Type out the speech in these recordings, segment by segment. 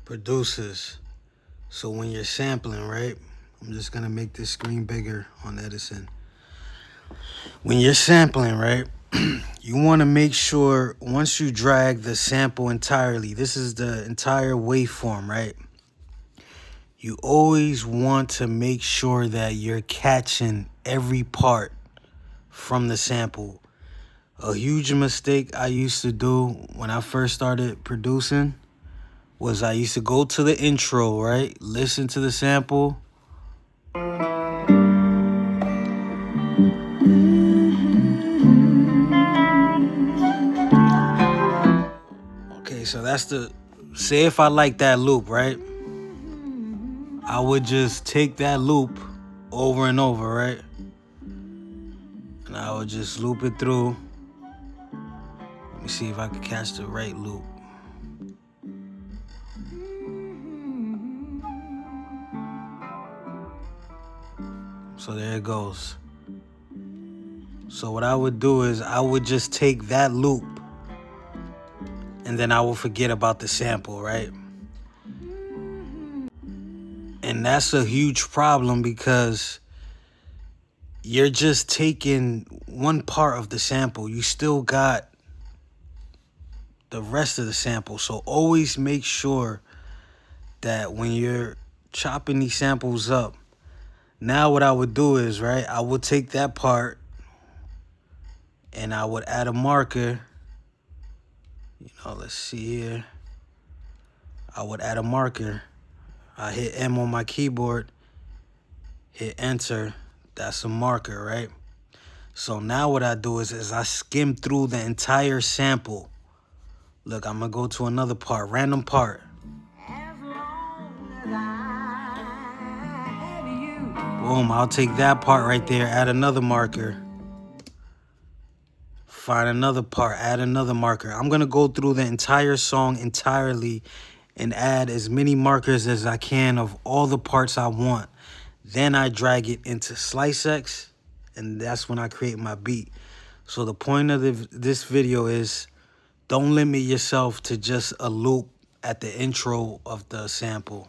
producers. So when you're sampling, right? I'm just gonna make this screen bigger on Edison. When you're sampling, right? You want to make sure once you drag the sample entirely, this is the entire waveform, right? You always want to make sure that you're catching every part from the sample. A huge mistake I used to do when I first started producing was I used to go to the intro, right? Listen to the sample. Okay, so that's the, say if I like that loop, right? I would just take that loop over and over, right? And I would just loop it through. Let me see if I can catch the right loop. So there it goes. So what I would do is I would just take that loop and then I will forget about the sample, right? And that's a huge problem because you're just taking one part of the sample. You still got the rest of the sample. So always make sure that when you're chopping these samples up, now what I would do is, right, I would take that part and I would add a marker. You know, let's see here. I would add a marker. I hit M on my keyboard, hit enter. That's a marker, right? So now what I do is I skim through the entire sample. Look, I'm gonna go to another part, random part. Boom, I'll take that part right there, add another marker. Find another part, add another marker. I'm gonna go through the entire song entirely and add as many markers as I can of all the parts I want. Then I drag it into SliceX, and that's when I create my beat. So the point of this video is don't limit yourself to just a loop at the intro of the sample.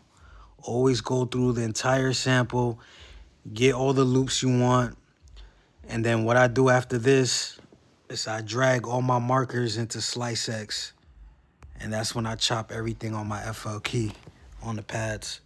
Always go through the entire sample, get all the loops you want, and then what I do after this is I drag all my markers into SliceX, and that's when I chop everything on my FL key on the pads.